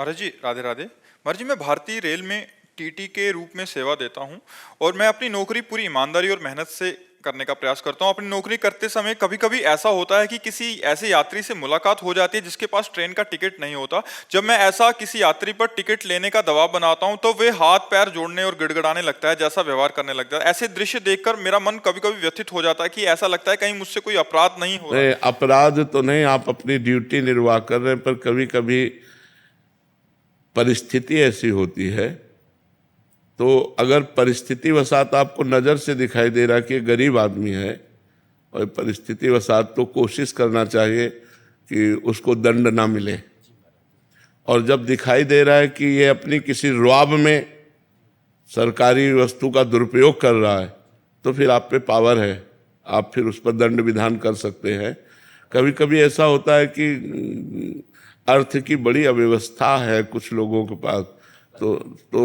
महाराज जी राधे राधे। महाराज जी मैं भारतीय रेल में टीटी के रूप में सेवा देता हूं और मैं अपनी नौकरी पूरी ईमानदारी और मेहनत से करने का प्रयास करता हूं। अपनी नौकरी करते समय कभी कभी ऐसा होता है कि किसी ऐसे यात्री से मुलाकात हो जाती है जिसके पास ट्रेन का टिकट नहीं होता। जब मैं ऐसा किसी यात्री पर टिकट लेने का दबाव बनाता हूं तो वे हाथ पैर जोड़ने और गिड़गिड़ाने लगता है, जैसा व्यवहार करने लगता है। ऐसे दृश्य देखकर मेरा मन कभी कभी व्यथित हो जाता है कि ऐसा लगता है कहीं मुझसे कोई अपराध नहीं हो रहा। नहीं, अपराध तो नहीं, आप अपनी ड्यूटी निर्वाह कर रहे हैं, पर कभी कभी परिस्थिति ऐसी होती है। तो अगर परिस्थिति वसात आपको नज़र से दिखाई दे रहा कि ये गरीब आदमी है, और परिस्थिति वसात तो कोशिश करना चाहिए कि उसको दंड ना मिले। और जब दिखाई दे रहा है कि ये अपनी किसी रुआब में सरकारी वस्तु का दुरुपयोग कर रहा है, तो फिर आप पे पावर है, आप फिर उस पर दंड विधान कर सकते हैं। कभी कभी ऐसा होता है कि अर्थ की बड़ी अव्यवस्था है कुछ लोगों के पास, तो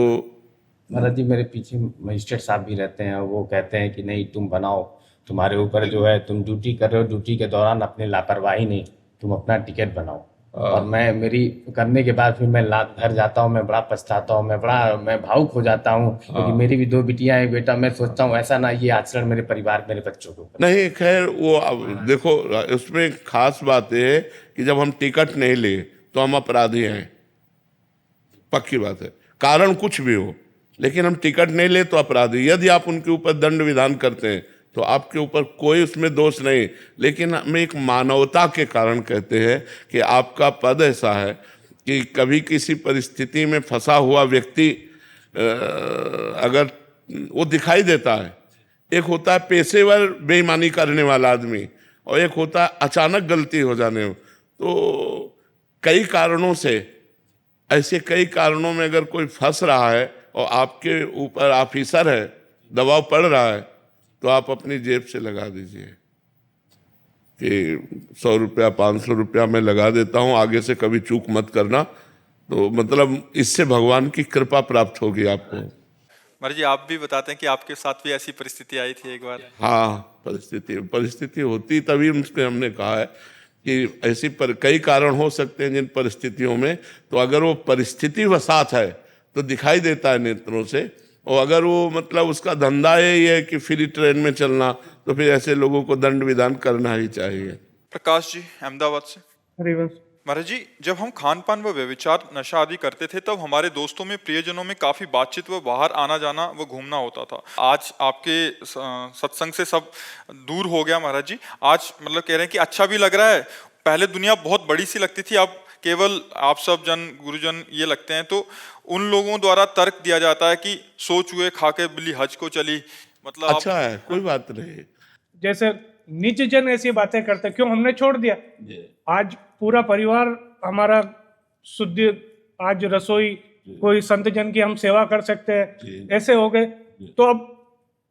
महाराज जी मेरे पीछे मजिस्ट्रेट साहब भी रहते हैं, वो कहते हैं कि नहीं तुम बनाओ, तुम्हारे ऊपर जो है तुम ड्यूटी कर रहे हो, ड्यूटी के दौरान अपनी लापरवाही नहीं, तुम अपना टिकट बनाओ। और मैं मेरी करने के बाद फिर मैं घर जाता हूँ, मैं बड़ा पछताता हूँ, मैं भावुक हो जाता हूँ, क्योंकि मेरी भी 2 बिटियां हैं, बेटा। मैं सोचता हूँ ऐसा ना ये आचरण मेरे परिवार मेरे बच्चों को नहीं। खैर वो अब देखो, उसमें खास बात यह है कि जब हम टिकट नहीं ले तो हम अपराधी हैं, पक्की बात है, कारण कुछ भी हो, लेकिन हम टिकट नहीं ले तो अपराधी। यदि आप उनके ऊपर दंड विधान करते हैं तो आपके ऊपर कोई उसमें दोष नहीं, लेकिन हम एक मानवता के कारण कहते हैं कि आपका पद ऐसा है कि कभी किसी परिस्थिति में फंसा हुआ व्यक्ति अगर वो दिखाई देता है, एक होता है पेशेवर बेईमानी करने वाला आदमी, और एक होता है अचानक गलती हो जाने। तो कई कारणों से, ऐसे कई कारणों में अगर कोई फंस रहा है और आपके ऊपर ऑफिसर है, दबाव पड़ रहा है, तो आप अपनी जेब से लगा दीजिए कि 100 रुपया 500 रुपया मैं लगा देता हूँ, आगे से कभी चूक मत करना। तो मतलब इससे भगवान की कृपा प्राप्त होगी आपको। महाराज जी आप भी बताते हैं कि आपके साथ भी ऐसी परिस्थिति आई थी एक बार। हाँ, परिस्थिति होती, तभी उसमें हमने कहा है कि ऐसी कई कारण हो सकते हैं जिन परिस्थितियों में, तो अगर वो परिस्थिति वसात है तो दिखाई देता है नेत्रों से, और अगर वो मतलब उसका धंधा ये है कि फ्री ट्रेन में चलना, तो फिर ऐसे लोगों को दंड विधान करना ही चाहिए। प्रकाश जी अहमदाबाद से। महाराज जी जब हम खान पान व व्यभिचार नशा आदि करते थे तब हमारे दोस्तों में प्रियजनों में काफी बातचीत व बाहर आना जाना व घूमना होता था। आज आपके सत्संग से सब दूर हो गया महाराज जी। आज मतलब कह रहे हैं कि अच्छा भी लग रहा है। पहले दुनिया बहुत बड़ी सी लगती थी, अब केवल आप सब जन गुरुजन ये लगते हैं। तो उन लोगों द्वारा तर्क दिया जाता है कि सो चूहे खा के बिल्ली हज को चली, मतलब अच्छा है, कोई बात नहीं। जैसे नीच जन ऐसी बातें करते, क्यों हमने छोड़ दिया। आज पूरा परिवार हमारा शुद्ध, आज रसोई कोई संत जन की हम सेवा कर सकते हैं, ऐसे हो गए। तो अब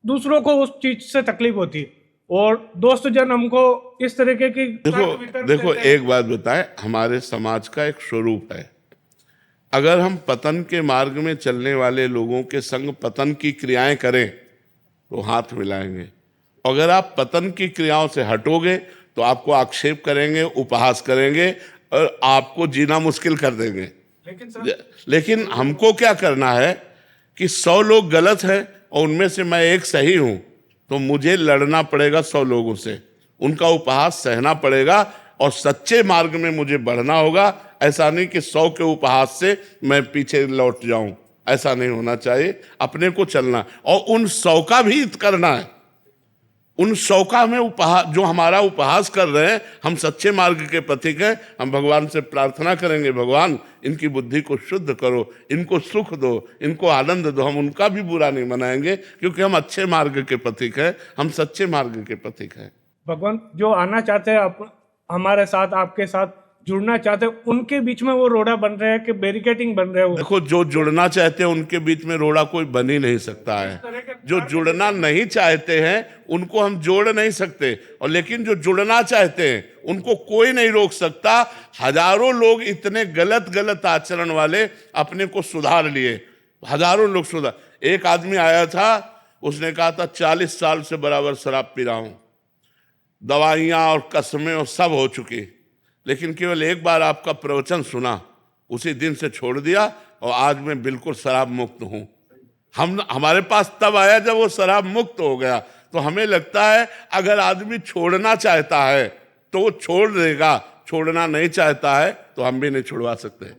दूसरों को उस चीज से तकलीफ होती है, और दोस्त जन हमको इस तरीके की देखो एक बात बताएं, हमारे समाज का एक स्वरूप है, अगर हम पतन के मार्ग में चलने वाले लोगों के संग पतन की क्रियाएं करें तो हाथ मिलाएंगे। अगर आप पतन की क्रियाओं से हटोगे तो आपको आक्षेप करेंगे, उपहास करेंगे और आपको जीना मुश्किल कर देंगे। लेकिन हमको क्या करना है कि 100 लोग गलत हैं और उनमें से मैं एक सही हूं, तो मुझे लड़ना पड़ेगा 100 लोगों से, उनका उपहास सहना पड़ेगा और सच्चे मार्ग में मुझे बढ़ना होगा। ऐसा नहीं कि 100 के उपहास से मैं पीछे लौट जाऊं, ऐसा नहीं होना चाहिए। अपने को चलना और उन 100 का भी हित करना है। उन 100 का हमें उपहास, जो हमारा उपहास कर रहे हैं, हम सच्चे मार्ग के पथिक हैं। हम भगवान से प्रार्थना करेंगे, भगवान इनकी बुद्धि को शुद्ध करो, इनको सुख दो, इनको आनंद दो। हम उनका भी बुरा नहीं मनाएंगे, क्योंकि हम अच्छे मार्ग के पथिक हैं, हम सच्चे मार्ग के पथिक हैं। भगवान जो आना चाहते हैं आप हमारे साथ, आपके साथ जुड़ना चाहते हैं, उनके बीच में वो रोड़ा बन रहे हैं कि बैरिकेडिंग बन रहे हो। देखो, जो जुड़ना चाहते हैं उनके बीच में रोड़ा कोई बन ही नहीं सकता है। जो जुड़ना नहीं चाहते हैं उनको हम जोड़ नहीं सकते, और लेकिन जो जुड़ना चाहते हैं उनको कोई नहीं रोक सकता। हजारों लोग इतने गलत आचरण वाले अपने को सुधार लिए, हजारों लोग सुधार। एक आदमी आया था, उसने कहा था 40 साल से बराबर शराब पी रहा हूं, दवाइयां और कसमें और सब हो चुकी, लेकिन केवल एक बार आपका प्रवचन सुना, उसी दिन से छोड़ दिया और आज मैं बिल्कुल शराब मुक्त हूँ। हमारे पास तब आया जब वो शराब मुक्त हो गया। तो हमें लगता है अगर आदमी छोड़ना चाहता है तो वो छोड़ देगा, छोड़ना नहीं चाहता है तो हम भी नहीं छुड़वा सकते।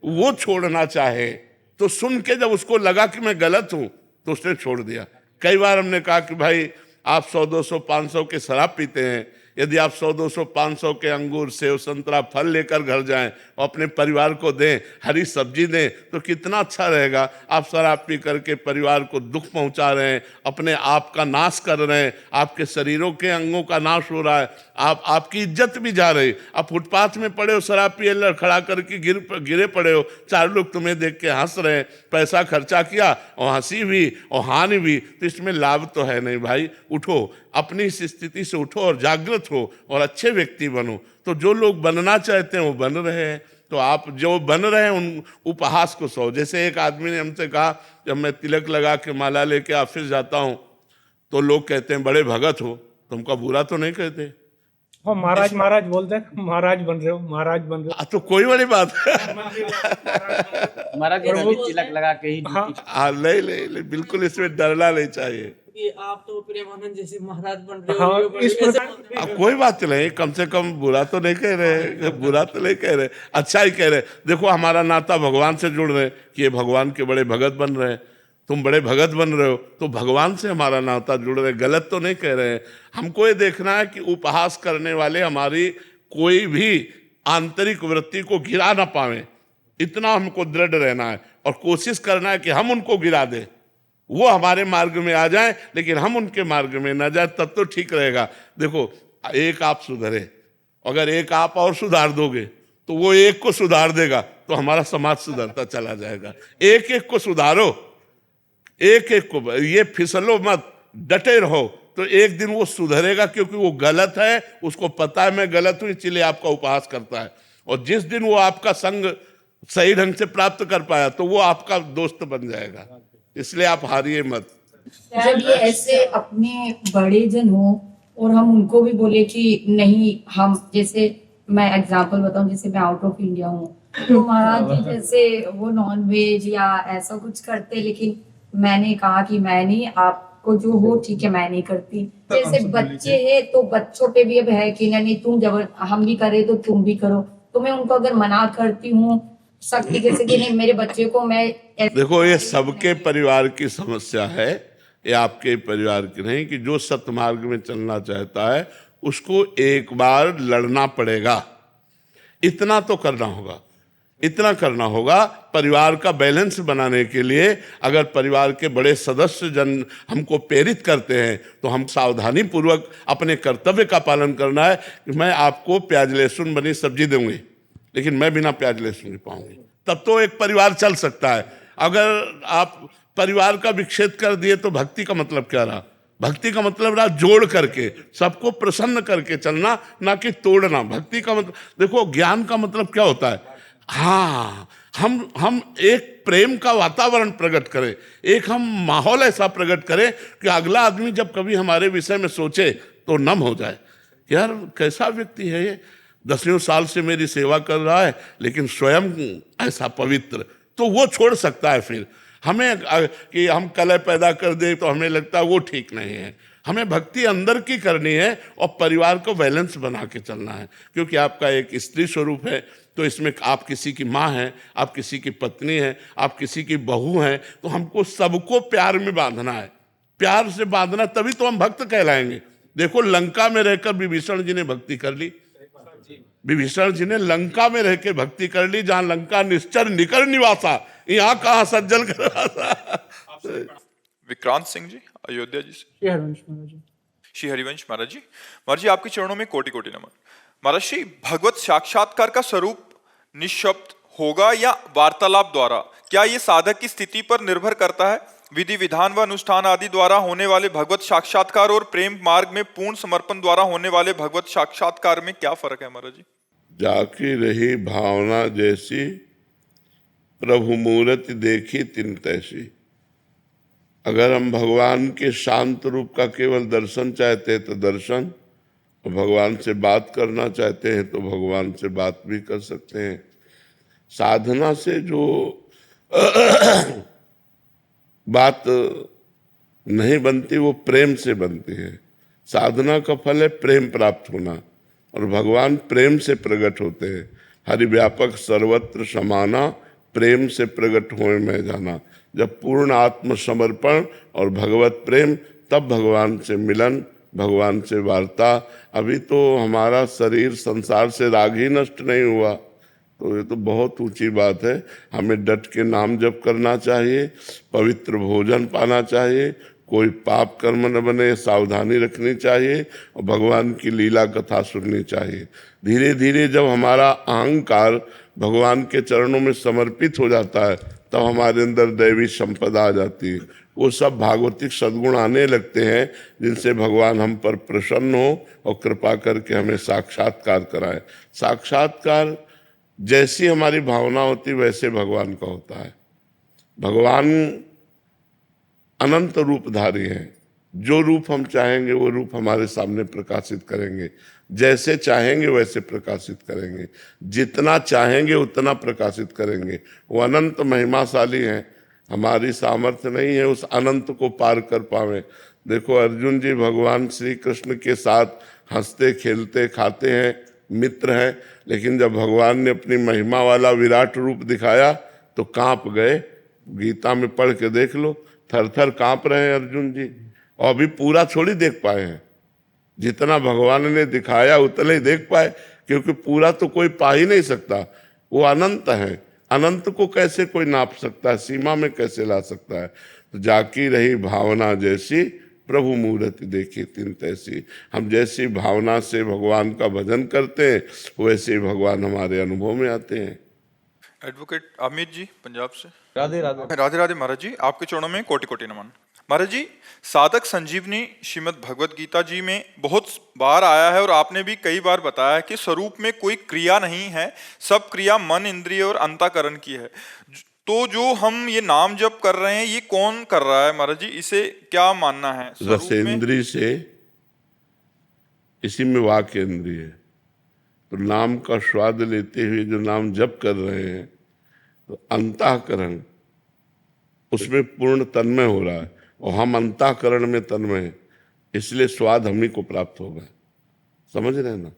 वो छोड़ना चाहे तो सुन के जब उसको लगा कि मैं गलत हूं तो उसने छोड़ दिया। कई बार हमने कहा कि भाई आप 100, 200, 500 के शराब पीते हैं, यदि आप 100, 200, 500 के अंगूर, सेव, संतरा, फल लेकर घर जाएं और अपने परिवार को दें, हरी सब्जी दें तो कितना अच्छा रहेगा। आप शराब पी करके परिवार को दुख पहुंचा रहे हैं, अपने आप का नाश कर रहे हैं, आपके शरीरों के अंगों का नाश हो रहा है, आपकी इज्जत भी जा रही। आप फुटपाथ में पड़े हो, शराब पिए लड़खड़ा करके गिरे पड़े हो, 4 लोग तुम्हें देख के हंस रहे हैं, पैसा खर्चा किया और हंसी भी और हानि भी, तो इसमें लाभ तो है नहीं। भाई उठो, अपनी इस स्थिति से उठो और जागृत हो और अच्छे व्यक्ति बनो। तो जो लोग बनना चाहते हैं वो बन रहे हैं, तो आप जो बन रहे हैं उन उपहास को सहो। जैसे एक आदमी ने हमसे कहा, जब मैं तिलक लगा के माला लेके ऑफिस जाता हूं तो लोग कहते हैं बड़े भगत हो, तुमका बुरा तो नहीं कहते? हाँ, महाराज महाराज बोलते हैं, महाराज बन रहे हो, महाराज बन रहे हो। तो कोई बड़ी बात है। महाराज जी तिलक लगा के ही हाँ, नहीं, बिल्कुल इसमें डरना नहीं चाहिए। कि आप तो प्रेमानंद जैसे महाराज बन रहे हो। हाँ, इस प्रकार अब कोई बात नहीं, कम से कम बुरा तो नहीं कह रहे, बुरा तो नहीं कह रहे, अच्छा ही कह रहे। देखो हमारा नाता भगवान से जुड़ रहे कि ये भगवान के बड़े भगत बन रहे हैं, तुम बड़े भगत बन रहे हो, तो भगवान से हमारा नाता जुड़ रहे, गलत तो नहीं कह रहे हैं। हमको ये देखना है कि उपहास करने वाले हमारी कोई भी आंतरिक वृत्ति को गिरा ना पावे, इतना हमको दृढ़ रहना है और कोशिश करना है कि हम उनको गिरा दें, वो हमारे मार्ग में आ जाएं लेकिन हम उनके मार्ग में ना जाए, तब तो ठीक रहेगा। देखो एक आप सुधरे, अगर एक आप और सुधार दोगे तो वो एक को सुधार देगा, तो हमारा समाज सुधरता चला जाएगा। एक एक को सुधारो, एक एक को, ये फिसलो मत, डटे रहो, तो एक दिन वो सुधरेगा, क्योंकि वो गलत है, उसको पता है मैं गलत हूं, इसलिए आपका उपहास करता है। और जिस दिन वो आपका संग सही ढंग से प्राप्त कर पाया तो वो आपका दोस्त बन जाएगा। इसलिए आप हारिए मत। जब ये ऐसे अपने बड़े जन हो और हम उनको भी बोले कि नहीं, हम जैसे मैं एग्जांपल बताऊं, जैसे मैं आउट ऑफ इंडिया हूँ तो महाराज जी जैसे वो नॉन वेज या ऐसा कुछ करते, लेकिन मैंने कहा कि मैं नहीं, आपको जो हो ठीक है, मैं नहीं करती। जैसे बच्चे हैं तो बच्चों पे भी अब है कि नहीं तुम जबर, हम भी करे तो तुम भी करो, तो मैं उनको अगर मना करती हूँ सख्ती जैसे कि नहीं, मेरे बच्चे को मैं देखो ये सबके परिवार की समस्या है, ये आपके परिवार की नहीं, कि जो सत्मार्ग में चलना चाहता है उसको एक बार लड़ना पड़ेगा। इतना तो करना होगा, इतना करना होगा। परिवार का बैलेंस बनाने के लिए अगर परिवार के बड़े सदस्य जन हमको प्रेरित करते हैं तो हम सावधानी पूर्वक अपने कर्तव्य का पालन करना है कि मैं आपको प्याज लहसुन बनी सब्जी दूंगी लेकिन मैं बिना प्याज लहसुन नहीं पाऊंगी, तब तो एक परिवार चल सकता है। अगर आप परिवार का विच्छेद कर दिए तो भक्ति का मतलब क्या रहा? भक्ति का मतलब रहा जोड़ करके, सबको प्रसन्न करके चलना, ना कि तोड़ना। भक्ति का मतलब, देखो ज्ञान का मतलब क्या होता है? हाँ, हम एक प्रेम का वातावरण प्रकट करें, एक हम माहौल ऐसा प्रकट करें कि अगला आदमी जब कभी हमारे विषय में सोचे तो नम हो जाए, यार कैसा व्यक्ति है ये, 10 साल से मेरी सेवा कर रहा है लेकिन स्वयं ऐसा पवित्र, तो वो छोड़ सकता है। फिर हमें कि हम कलह पैदा कर दे तो हमें लगता है वो ठीक नहीं है। हमें भक्ति अंदर की करनी है और परिवार को बैलेंस बना के चलना है, क्योंकि आपका एक स्त्री स्वरूप है, तो इसमें आप किसी की माँ हैं, आप किसी की पत्नी हैं, आप किसी की बहू हैं, तो हमको सबको प्यार में बांधना है। प्यार से बांधना, तभी तो हम भक्त कहलाएंगे। देखो लंका में रहकर विभीषण जी ने भक्ति कर ली, विभीषण जी ने लंका में रह के भक्ति कर ली, जहां लंका निश्चर निकर निवासा, यहाँ कहाँ सज्जल कर। विक्रांत सिंह जी अयोध्या जी से। श्री हरिवंश महाराज जी। श्री हरिवंश महाराज जी, महाराज जी आपके चरणों में कोटि कोटि नमन। महाराज जी, भगवत साक्षात्कार का स्वरूप निःशब्द होगा या वार्तालाप द्वारा? क्या ये साधक की स्थिति पर निर्भर करता है? विधि विधान व अनुष्ठान आदि द्वारा होने वाले भगवत साक्षात्कार और प्रेम मार्ग में पूर्ण समर्पण द्वारा होने वाले भगवत साक्षात्कार में क्या फर्क है महाराज जी? जाकी रही भावना जैसी, प्रभु मूर्ति देखी तिन तैसी। अगर हम भगवान के शांत रूप का केवल दर्शन चाहते हैं तो दर्शन, और भगवान से बात करना चाहते हैं तो भगवान से बात भी कर सकते हैं। साधना से जो बात नहीं बनती वो प्रेम से बनती है। साधना का फल है प्रेम प्राप्त होना, और भगवान प्रेम से प्रकट होते हैं। हरि व्यापक सर्वत्र समाना, प्रेम से प्रकट होए मैं जाना। जब पूर्ण आत्मसमर्पण और भगवत प्रेम, तब भगवान से मिलन, भगवान से वार्ता। अभी तो हमारा शरीर संसार से राग ही नष्ट नहीं हुआ, तो ये तो बहुत ऊंची बात है। हमें डट के नाम जप करना चाहिए, पवित्र भोजन पाना चाहिए, कोई पाप कर्म न बने, सावधानी रखनी चाहिए, और भगवान की लीला कथा सुननी चाहिए। धीरे धीरे जब हमारा अहंकार भगवान के चरणों में समर्पित हो जाता है, तब हमारे अंदर दैवी संपदा आ जाती है। वो सब भागवतिक सद्गुण आने लगते हैं, जिनसे भगवान हम पर प्रसन्न हो और कृपा करके हमें साक्षात्कार कराए। साक्षात्कार जैसी हमारी भावना होती वैसे भगवान का होता है। भगवान अनंत रूपधारी हैं। जो रूप हम चाहेंगे वो रूप हमारे सामने प्रकाशित करेंगे, जैसे चाहेंगे वैसे प्रकाशित करेंगे, जितना चाहेंगे उतना प्रकाशित करेंगे। वो अनंत महिमाशाली हैं, हमारी सामर्थ्य नहीं है उस अनंत को पार कर पावे। देखो अर्जुन जी भगवान श्री कृष्ण के साथ हंसते खेलते खाते हैं, मित्र हैं, लेकिन जब भगवान ने अपनी महिमा वाला विराट रूप दिखाया तो कांप गए। गीता में पढ़ के देख लो, थर थर कांप रहे हैं अर्जुन जी, और अभी पूरा थोड़ी देख पाए हैं। जितना भगवान ने दिखाया उतना ही देख पाए, क्योंकि पूरा तो कोई पा ही नहीं सकता। वो अनंत है, अनंत को कैसे कोई नाप सकता है, सीमा में कैसे ला सकता है। तो जाकी रही भावना जैसी, प्रभु मूर्ति देखी तिन तैसी। हम जैसी भावना से भगवान का भजन करते हैं, वैसे ही भगवान हमारे अनुभव में आते हैं। एडवोकेट अमित जी पंजाब से। राधे राधे। राधे राधे महाराज जी, आपके चरणों में कोटि कोटि नमन। महाराज जी, साधक संजीवनी श्रीमद् भगवत गीता जी में बहुत बार आया है, और आपने भी कई बार बताया कि स्वरूप में कोई क्रिया नहीं है, सब क्रिया मन, इंद्रिय और अंतःकरण की है। तो जो हम ये नाम जप कर रहे हैं, ये कौन कर रहा है महाराज जी, इसे क्या मानना है? रसेंद्रिय से, इसी में वाक्य इंद्रिय है। तो नाम का स्वाद लेते हुए जो नाम जप कर रहे हैं, तो अंतःकरण उसमें पूर्ण तन्मय हो रहा है, और हम अंतःकरण में तन्मय हैं, इसलिए स्वाद हम ही को प्राप्त होगा। समझ रहे हैं ना?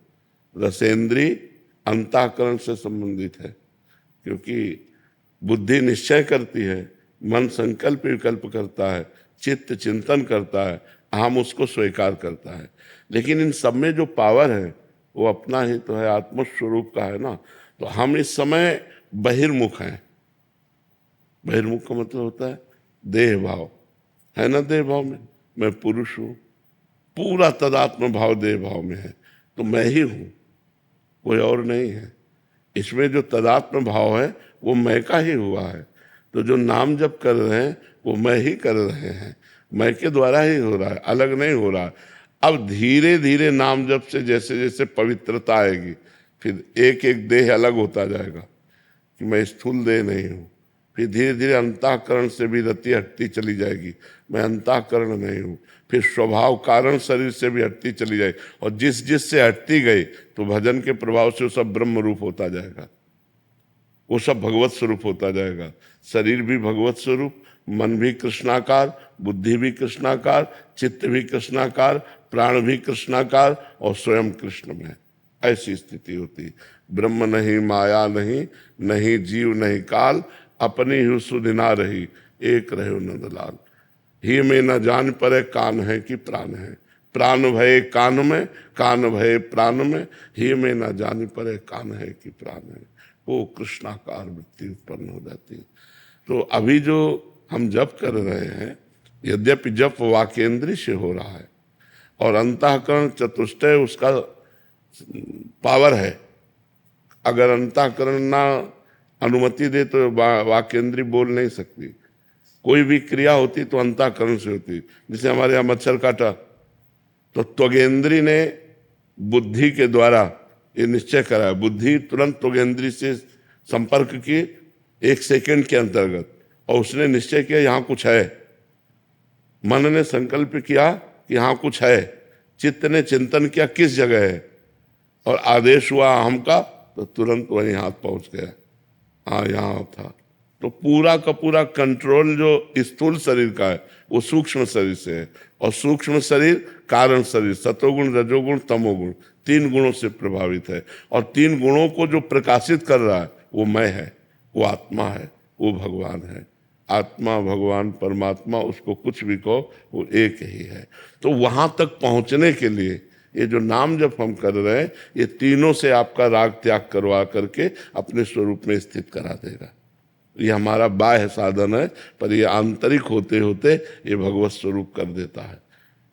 रसेंद्रिय अंतःकरण से संबंधित है, क्योंकि बुद्धि निश्चय करती है, मन संकल्प विकल्प करता है, चित्त चिंतन करता है, हम उसको स्वीकार करता है। लेकिन इन सब में जो पावर है वो अपना ही तो है, आत्मस्वरूप का है ना। तो हम इस समय बहिर्मुख हैं। बहिर्मुख का मतलब होता है देह भाव, है ना। देह भाव में मैं पुरुष हूँ, पूरा तदात्म भाव देह भाव में है, तो मैं ही हूँ, कोई और नहीं है। इसमें जो तदात्म भाव है वो मैं का ही हुआ है। तो जो नाम जप कर रहे हैं वो मैं ही कर रहे हैं, मैं के द्वारा ही हो रहा है, अलग नहीं हो रहा है। अब धीरे धीरे नाम जप से जैसे जैसे पवित्रता आएगी, फिर एक एक देह अलग होता जाएगा कि मैं स्थूल देह नहीं हूँ। फिर धीरे धीरे अंतःकरण से भी रति हटती चली जाएगी, मैं अंतःकरण नहीं हूँ। फिर स्वभाव कारण शरीर से भी हटती चली जाएगी, और जिस जिस से हटती गई तो भजन के प्रभाव से वो सब ब्रह्म रूप होता जाएगा, वो सब भगवत स्वरूप होता जाएगा। शरीर भी भगवत स्वरूप, मन भी कृष्णाकार, बुद्धि भी कृष्णाकार, चित्त भी कृष्णाकार, प्राण भी कृष्णाकार, और स्वयं कृष्ण में। ऐसी स्थिति होती। ब्रह्म नहीं, माया नहीं, नहीं जीव नहीं काल, अपनी ही सुधिना रही, एक रहे नंदलाल। ही में न जान परे कान है कि प्राण है, प्राण भय कान में, कान भय प्राण में, ही में न जान परे कान है कि प्राण है। वो कृष्णाकार वृत्ति उत्पन्न हो जाती है। तो अभी जो हम जप कर रहे हैं, यद्यपि जप वाक्येंद्रिय से हो रहा है, और अंतःकरण चतुष्टय उसका पावर है। अगर अंतःकरण ना अनुमति दे तो वाक्येंद्रिय बोल नहीं सकती। कोई भी क्रिया होती तो अंतःकरण से होती। जैसे हमारे यहाँ मच्छर काटा तो त्वगेंद्री ने बुद्धि के द्वारा ये निश्चय करा, बुद्धि तुरंत त्वगेंद्री से संपर्क की 1 सेकंड के अंतर्गत, और उसने निश्चय किया यहाँ कुछ है। मन ने संकल्प किया कि यहाँ कुछ है, चित्त ने चिंतन किया किस जगह है, और आदेश हुआ अहम का, तो तुरंत वहीं हाथ पहुंच गया। हाँ यहाँ था। तो पूरा का पूरा कंट्रोल जो स्थूल शरीर का है वो सूक्ष्म शरीर से है, और सूक्ष्म शरीर कारण शरीर सतोगुण रजोगुण तमोगुण 3 गुणों से प्रभावित है, और 3 गुणों को जो प्रकाशित कर रहा है वो मैं है, वो आत्मा है, वो भगवान है। आत्मा भगवान परमात्मा उसको कुछ भी कहो वो एक ही है। तो वहां तक पहुंचने के लिए ये जो नाम जप हम कर रहे हैं ये तीनों से आपका राग त्याग करवा करके अपने स्वरूप में स्थित करा देगा। ये हमारा बाह्य साधन है, पर ये आंतरिक होते होते ये भगवत स्वरूप कर देता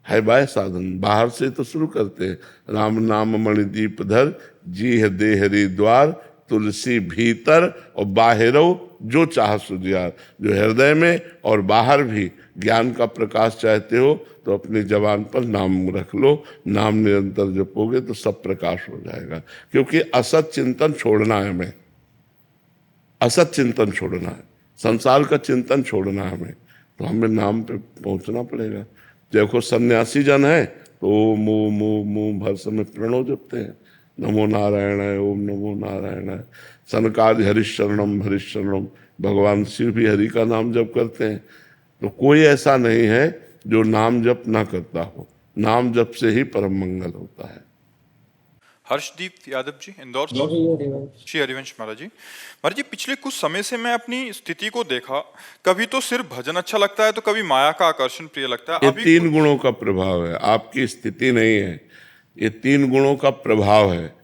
है बाह्य साधन। बाहर से तो शुरू करते हैं, राम नाम मणिदीप धर जीह देहरी द्वार तुलसी भीतर और बाहरो जो चाह सुजियार। जो हृदय में और बाहर भी ज्ञान का प्रकाश चाहते हो तो अपनी जबान पर नाम रख लो, नाम निरंतर जपोगे तो सब प्रकाश हो जाएगा। क्योंकि असत चिंतन छोड़ना है हमें, असत चिंतन छोड़ना है, संसार का चिंतन छोड़ना है हमें, तो हमें नाम पे पहुंचना पड़ेगा। देखो सन्यासी जन है तो मुंह भर समय प्रणव जपते हैं, नमो नारायणाय ओम नमो नारायणाय। सनकादि हरिशरणम हरिशरणम, भगवान शिव भी हरि का नाम जप करते हैं। तो कोई ऐसा नहीं है जो नाम जप ना करता हो, नाम जप से ही परम मंगल होता है। हर्षदीप यादव जी इंदौर से। श्री हरिवंश महाराज जी पिछले कुछ समय से मैं अपनी स्थिति को देखा, कभी तो सिर्फ भजन अच्छा लगता है तो कभी माया का आकर्षण प्रिय लगता है। ये अभी 3 गुणों का प्रभाव है, आपकी स्थिति नहीं है, ये 3 गुणों का प्रभाव है।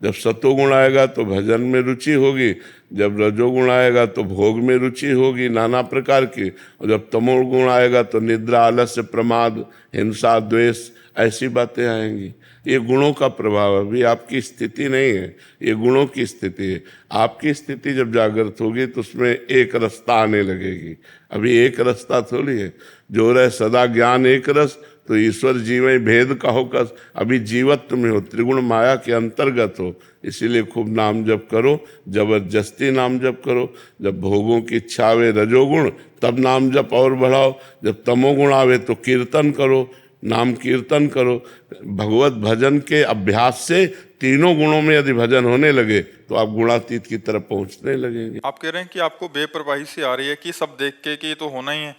जब सतोगुण आएगा तो भजन में रुचि होगी, जब रजोगुण आएगा तो भोग में रुचि होगी नाना प्रकार की, और जब तमोगुण आएगा तो निद्रा आलस्य प्रमाद हिंसा द्वेष ऐसी बातें आएंगी। ये गुणों का प्रभाव है, अभी आपकी स्थिति नहीं है, ये गुणों की स्थिति है। आपकी स्थिति जब जागृत होगी तो उसमें एक रस्ता आने लगेगी। अभी एक रास्ता थोड़ी है, जो रहे सदा ज्ञान एक रस तो ईश्वर जीव भेद कहो कस। अभी जीवत्व में हो, त्रिगुण माया के अंतर्गत हो, इसीलिए खूब नाम जप करो, जबरदस्ती नाम जप करो। जब भोगों की इच्छा आवे रजोगुण तब नाम जप और बढ़ाओ, जब तमोगुण आवे तो कीर्तन करो, नाम कीर्तन करो। भगवत भजन के अभ्यास से 3 गुणों में यदि भजन होने लगे तो आप गुणातीत की तरफ पहुंचने लगेंगे। आप कह रहे हैं कि आपको बेपरवाही से आ रही है कि सब देख के कि ये तो होना ही है,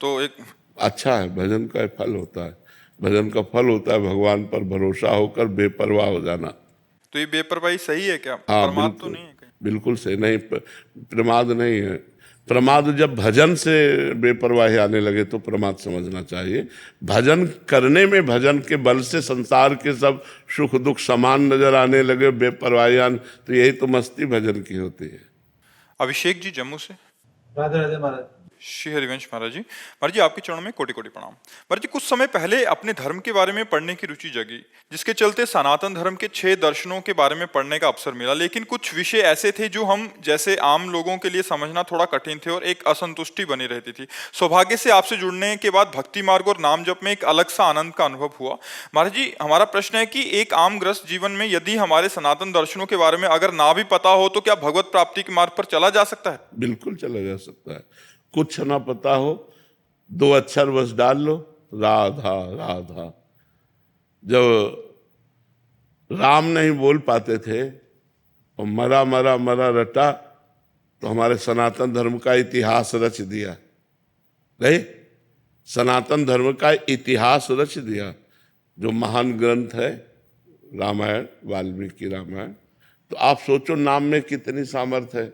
तो एक अच्छा है, भजन का फल होता है, भजन का फल होता है भगवान पर भरोसा होकर बेपरवाह हो जाना। तो ये बेपरवाही सही है क्या? हाँ प्रमाद तो बिल्कुल, नहीं है कहीं? बिल्कुल सही नहीं, प्रमाद नहीं है। प्रमाद जब भजन से बेपरवाही आने लगे तो प्रमाद समझना चाहिए। भजन करने में भजन के बल से संसार के सब सुख दुख समान नजर आने लगे, बेपरवाही आने, तो यही तो मस्ती भजन की होती है। अभिषेक जी जम्मू से। राधे राधे महाराज। श्री हरिवंश महाराज जी आपके चरणों में कोटि कोटि प्रणाम। महाराज जी कुछ समय पहले अपने धर्म के बारे में पढ़ने की रुचि जगी, जिसके चलते सनातन धर्म के 6 दर्शनों के बारे में पढ़ने का अवसर मिला, लेकिन कुछ विषय ऐसे थे जो हम जैसे आम लोगों के लिए समझना थोड़ा कठिन थे और एक असंतुष्टि बनी रहती थी। सौभाग्य से आपसे जुड़ने के बाद भक्ति मार्ग और नाम जप में एक अलग सा आनंद का अनुभव हुआ। महाराज जी हमारा प्रश्न है कि एक आम ग्रस्त जीवन में यदि हमारे सनातन दर्शनों के बारे में अगर ना भी पता हो तो क्या भगवत प्राप्ति के मार्ग पर चला जा सकता है? बिल्कुल चला जा सकता है। कुछ ना पता हो 2 अक्षर बस डाल लो, राधा राधा। जब राम नहीं बोल पाते थे और मरा मरा मरा रटा, तो हमारे सनातन धर्म का इतिहास रच दिया। नहीं, सनातन धर्म का इतिहास रच दिया। जो महान ग्रंथ है रामायण, वाल्मीकि रामायण, तो आप सोचो नाम में कितनी सामर्थ्य है।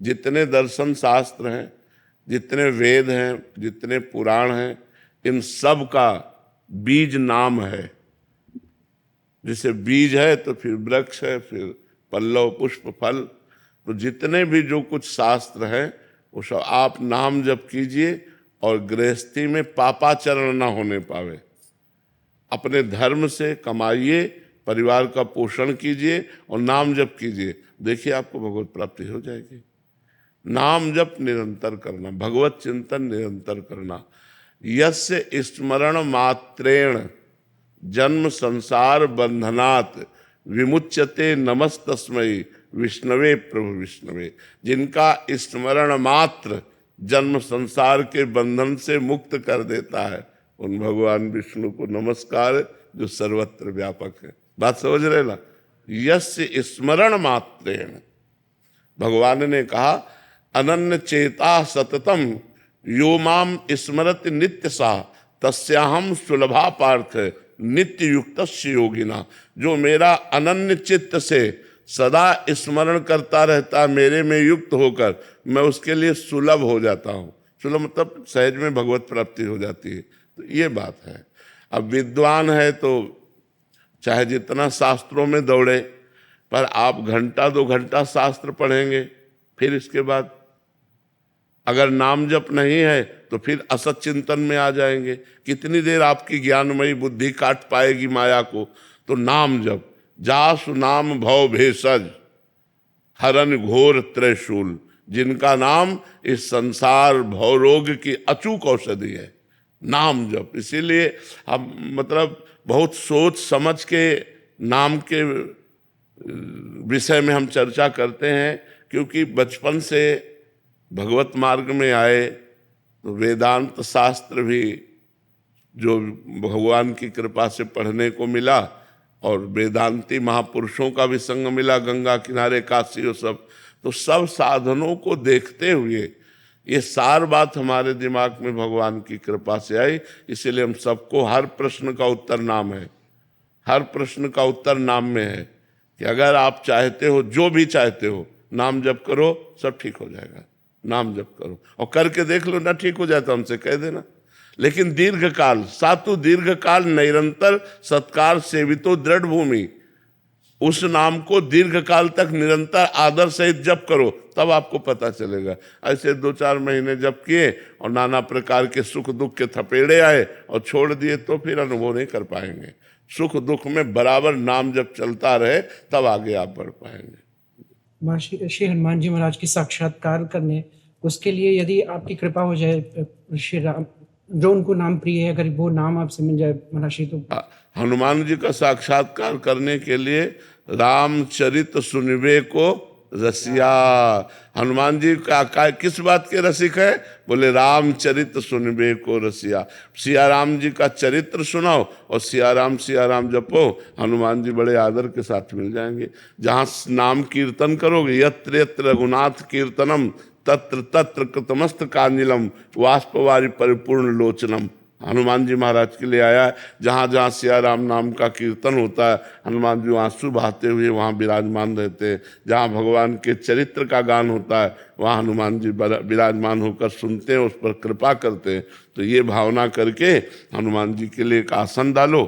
जितने दर्शन शास्त्र हैं, जितने वेद हैं, जितने पुराण हैं, इन सब का बीज नाम है। जैसे बीज है तो फिर वृक्ष है, फिर पल्लव पुष्प फल। तो जितने भी जो कुछ शास्त्र हैं वो सब आप नाम जप कीजिए और गृहस्थी में पापाचरण ना होने पावे। अपने धर्म से कमाइए, परिवार का पोषण कीजिए और नाम जप कीजिए, देखिए आपको भगवत प्राप्ति हो जाएगी। नाम जप निरंतर करना, भगवत चिंतन निरंतर करना। यस्य स्मरण मात्रेण जन्म संसार बंधनात् विमुच्यते नमस्तस्मै विष्णवे प्रभु विष्णवे। जिनका स्मरण मात्र जन्म संसार के बंधन से मुक्त कर देता है, उन भगवान विष्णु को नमस्कार, जो सर्वत्र व्यापक है। बात समझ रहे ना? यस्य स्मरण मात्रेण, भगवान ने कहा अनन्य चेता सततम यो माम स्मरति नित्य सा तस्याहम सुलभा पार्थ नित्य युक्त योगिना। जो मेरा अनन्य चित्त से सदा स्मरण करता रहता, मेरे में युक्त होकर, मैं उसके लिए सुलभ हो जाता हूँ। सुलभ मतलब सहज में भगवत प्राप्ति हो जाती है। तो ये बात है। अब विद्वान है तो चाहे जितना शास्त्रों में दौड़े, पर आप घंटा 2 घंटा शास्त्र पढ़ेंगे, फिर इसके बाद अगर नाम जप नहीं है तो फिर असत चिंतन में आ जाएंगे। कितनी देर आपकी ज्ञानमयी बुद्धि काट पाएगी माया को? तो नाम जप, जासु नाम भव भेषज हरन घोर त्रिशूल, जिनका नाम इस संसार भवरोग की अचूक औषधि है, नाम जप। इसीलिए हम मतलब बहुत सोच समझ के नाम के विषय में हम चर्चा करते हैं, क्योंकि बचपन से भगवत मार्ग में आए तो वेदांत शास्त्र भी जो भगवान की कृपा से पढ़ने को मिला, और वेदांती महापुरुषों का भी संग मिला, गंगा किनारे काशी और सब, तो सब साधनों को देखते हुए ये सार बात हमारे दिमाग में भगवान की कृपा से आई। इसीलिए हम सबको हर प्रश्न का उत्तर नाम है, हर प्रश्न का उत्तर नाम में है कि अगर आप चाहते हो, जो भी चाहते हो, नाम जप करो, सब ठीक हो जाएगा। नाम जप करो और करके देख लो, ना ठीक हो जाए तो हमसे कह देना। लेकिन दीर्घ काल, सातु दीर्घ काल निरंतर सत्कार सेवितो दृढ़ भूमि, उस नाम को दीर्घ काल तक निरंतर आदर सहित जप करो, तब आपको पता चलेगा। ऐसे 2-4 महीने जप किए और नाना प्रकार के सुख दुख के थपेड़े आए और छोड़ दिए तो फिर अनुभव नहीं कर पाएंगे। सुख दुख में बराबर नाम जब चलता रहे तब आगे आप बढ़ पाएंगे। श्री हनुमान जी महाराज की साक्षात्कार करने, उसके लिए यदि आपकी कृपा हो जाए, श्री राम जो उनको नाम प्रिय है, अगर वो नाम आपसे मिल जाए महाराज जी, तो हनुमान जी का साक्षात्कार करने के लिए रामचरित सुनिबे को रसिया। हनुमान जी का किस बात के रसिक है? बोले रामचरित सुनिबे को रसिया। सिया राम जी का चरित्र सुनाओ और सिया राम जपो, हनुमान जी बड़े आदर के साथ मिल जाएंगे। जहाँ नाम कीर्तन करोगे, यत्र यत्र रघुनाथ कीर्तनम तत्र तत्र कृतमस्त कांजिलम वाष्पवारी परिपूर्ण लोचनम। हनुमान जी महाराज के लिए आया है, जहाँ जहाँ सिया राम नाम का कीर्तन होता है, हनुमान जी आंसू बहाते हुए वहाँ विराजमान रहते हैं। जहाँ भगवान के चरित्र का गान होता है, वहाँ हनुमान जी विराजमान होकर सुनते हैं, उस पर कृपा करते हैं। तो ये भावना करके हनुमान जी के लिए एक आसन डालो,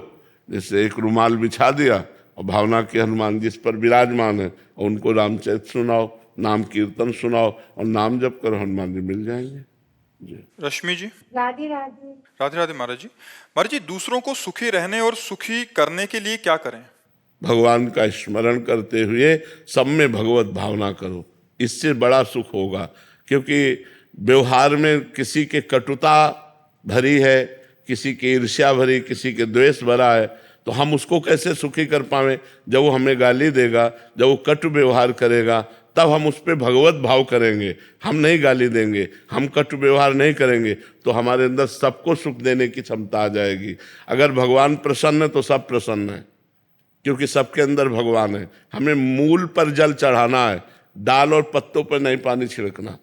जैसे एक रुमाल बिछा दिया और भावना के हनुमान जी इस पर विराजमान है, और उनको रामचरित सुनाओ, नाम कीर्तन सुनाओ और नाम जप करो, हनुमान जी मिल जाएंगे। रश्मि जी। राधे राधे। राधे राधे महाराज जी। महाराज जी, दूसरों को सुखी रहने और सुखी करने के लिए क्या करें? भगवान का स्मरण करते हुए सब में भगवत भावना करो, इससे बड़ा सुख होगा। क्योंकि व्यवहार में किसी के कटुता भरी है, किसी की ईर्ष्या भरी, किसी के द्वेष भरा है, तो हम उसको कैसे सुखी कर पावे? जब वो हमें गाली देगा, जब वो कटु व्यवहार करेगा, तब हम उस पर भगवत भाव करेंगे। हम नहीं गाली देंगे, हम कटु व्यवहार नहीं करेंगे, तो हमारे अंदर सबको सुख देने की क्षमता आ जाएगी। अगर भगवान प्रसन्न है तो सब प्रसन्न है, क्योंकि सबके अंदर भगवान है। हमें मूल पर जल चढ़ाना है, डाल और पत्तों पर नहीं पानी छिड़कना।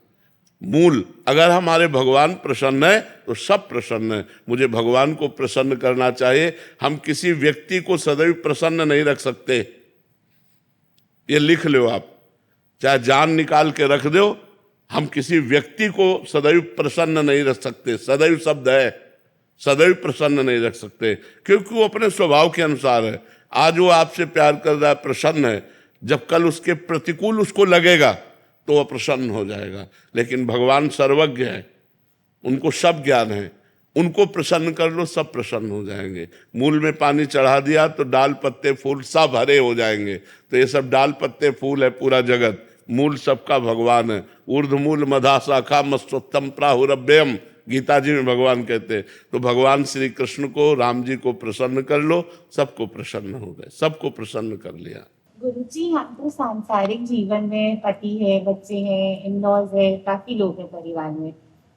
मूल, अगर हमारे भगवान प्रसन्न है तो सब प्रसन्न है। मुझे भगवान को प्रसन्न करना चाहिए। हम किसी व्यक्ति को सदैव प्रसन्न नहीं रख सकते, ये लिख लो आप, चाहे जान निकाल के रख दो। हम किसी व्यक्ति को सदैव प्रसन्न नहीं रख सकते, सदैव शब्द है, सदैव प्रसन्न नहीं रख सकते, क्योंकि वो अपने स्वभाव के अनुसार है। आज वो आपसे प्यार कर रहा है, प्रसन्न है, जब कल उसके प्रतिकूल उसको लगेगा तो वह प्रसन्न हो जाएगा। लेकिन भगवान सर्वज्ञ है, उनको सब ज्ञान है, उनको प्रसन्न कर लो, सब प्रसन्न हो जाएंगे। मूल में पानी चढ़ा दिया तो डाल पत्ते फूल सब हरे हो जाएंगे। तो ये सब डाल पत्ते फूल है पूरा जगत, मूल सबका भगवान है। ऊर्ध्वमूल मधा शाखा मस्तोत्तम प्राहुरभ्यम, गीता जी में भगवान कहते हैं। तो भगवान श्री कृष्ण को, राम जी को प्रसन्न कर लो, सबको प्रसन्न हो गए, सबको प्रसन्न कर लिया। गुरुजी, हम तो सांसारिक जीवन में पति है, बच्चे हैं, इन-लॉज है, काफी लोग हैं परिवार में।